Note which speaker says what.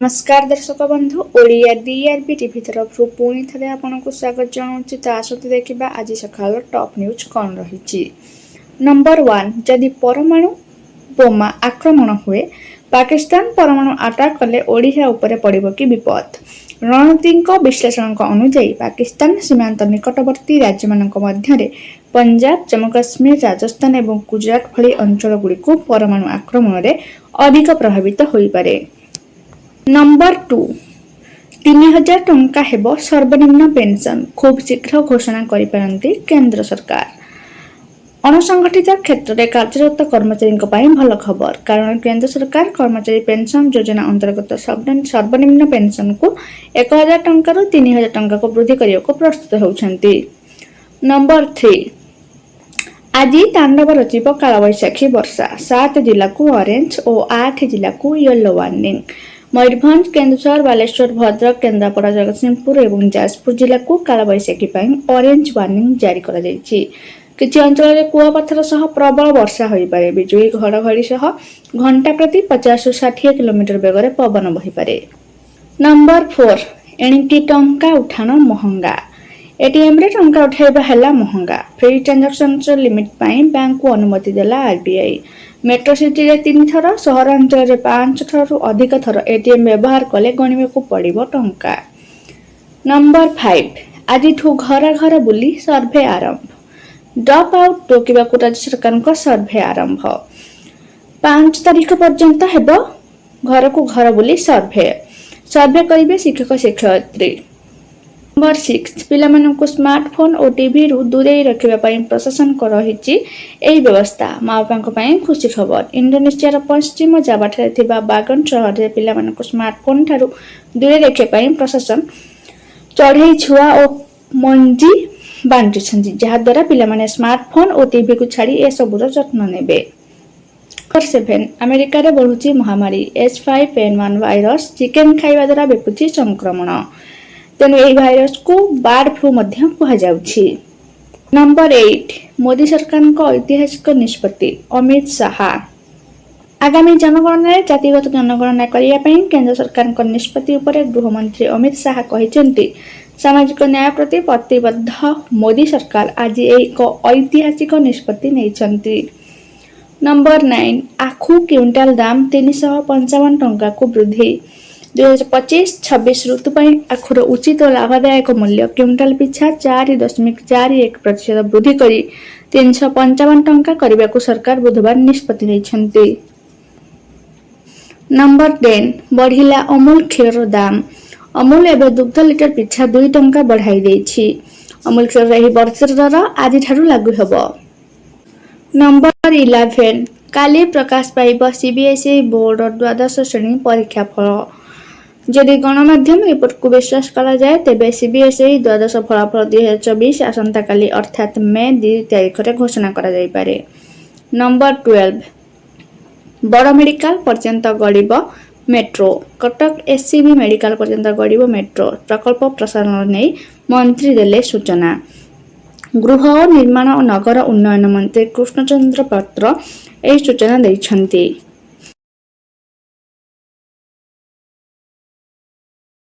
Speaker 1: नमस्कार दर्शक बंधु ओडिया डीआरबी टीवी तरफ पुणी थे आपको स्वागत जनाऊँगी। तो आसते देखा आज सकाल टॉप न्यूज कौन रही। नंबर 1 जदि परमाणु बोमा आक्रमण हुए पाकिस्तान परमाणु अटैक कले ओडिशा उपरे पड़िबो कि विपद। रणनीति विश्लेषण अनुसार पाकिस्तान सीमांत निकटवर्ती राज्य मध्य पंजाब जम्मू काश्मीर राजस्थान और गुजरात भली अंचल गुड़िक परमाणु आक्रमण में अधिक प्रभावित हो पारे। नंबर 2 3000 टंका हेबो सर्वनिम्न पेंशन खूब शीघ्र घोषणा करिपारंती केंद्र सरकार। अणसंगठित क्षेत्र में कार्यरत कर्मचारी भल खबर, कारण केंद्र सरकार कर्मचारी पेंशन योजना अंतर्गत सर्वनिम्न पेंशन को 1000 टंका 3000 टंका को वृद्धि करने को प्रस्तुत होउछंती। नंबर 3 आज तांडव रचिब कालवैशाखी वर्षा 7 जिला को ऑरेंज और 8 जिला को येलो वार्निंग। मयूरभंज केन्दुझर बालेश्वर भद्रक केन्द्रापड़ा जगतसिंहपुर और जाजपुर जिला को कालवैशाखी ऑरेंज वार्निंग जारी करा जायछि। किछि अंचल में कुआपथर सह प्रबल वर्षा हो पारे। बिजुली घड़घड़ी सह घंटा प्रति 50-60 किलोमीटर बेगर पवन बही पारे। नंबर 4 एणिकी टंका उठाण महंगा। एटीएम रे टंका उठाइबा हैला महंगा। फ्री ट्रांजैक्शन लिमिट पाई बैंक को अनुमति देला आरबीआई। मेट्रो सिटी रे 3 थर, सहरांचल रे 5 थर अधिक थर एटीएम व्यवहार कले गणिबे को पड़िबो टंका। नंबर 5 आज घर घर बुली सर्वे आरंभ। ड्रॉप आउट रोकवाक राज्य सरकार को सर्वे आरंभ। 5 तारीख पर्यंत हेबो घर को घर बुली सर्वे करिवे शिक्षक शिक्षयित्री। नंबर 6 पिलामानंकु स्मार्टफोन और टीवी रु दूरे रखिबा पई प्रशासन को रहिछि एई व्यवस्था। माँ बापांको पई खुशी खबर। इंडोनेशिया पश्चिम जावा ठारे थिबा बागन शहर रे पिलामानंकु स्मार्टफोन ठारू दूरे रखिबा पई प्रशासन चढ़ई छुआ और मंजी बांटिछन्ति, जहा द्वारा पिलामाने स्मार्टफोन और टीवी को छाड़ी ए सबुर जत्न नेबे। नंबर 7 अमेरिका रे बढ़ुछि महामारी H5N1 भाइरस। चिकेन खाइबा द्वारा बेपुछि संक्रमण, तेणु यह भाइरस को बर्ड फ्लू मध्य कहा जाउछि। नंबर 8 मोदी सरकार को ऐतिहासिक निष्पत्ति। अमित शाह आगामी जनगणना जातिगत जनगणना करिया पई केंद्र सरकार को निष्पत्ति उपरे गृहमंत्री अमित शाह कहिसेंति सामाजिक न्याय प्रति प्रतिबद्ध मोदी सरकार आज एक ऐतिहासिक निष्पत्ति नैछंती। नंबर 9 आखु क्विंटाल दाम 355 टंका को वृद्धि। 2025-26 ऋतु पर आखुर उचित और लाभदायक मूल्य क्विंटाल पिछा 4.41% वृद्धि करी 355 टंका करने को सरकार बुधवार निष्पत्ति नैछंती। नंबर 10 बढ़िला अमूल क्षीर दाम। अमूल एवं दुग्ध लिटर पिछा 2 टंका बढ़ाई देछि। अमूल क्षीर एही वर्षर दर आज ठारू लागू हेबो। नंबर 11 काली प्रकाश पाइब सीबीएसई बोर्ड द्वादश श्रेणी परीक्षा फल। जदि गणमाध्यम रिपोर्ट को विश्वास करा जाए तेबे सीबीएसई द्वादश फलाफल 2024 आसंता काली अर्थात मे 2 तारिख रे घोषणा करा जाई पारे। नंबर 12 बड़ मेडिकल पर्यंत गड़िब मेट्रो। कटक एससीबी मेडिकल पर्यंत गड़िब मेट्रो प्रकल्प प्रसारण नहीं मंत्री देले सूचना। गृह निर्माण और नगर उन्नयन मंत्री कृष्णचंद्र पात्र एही सूचना दैछंती।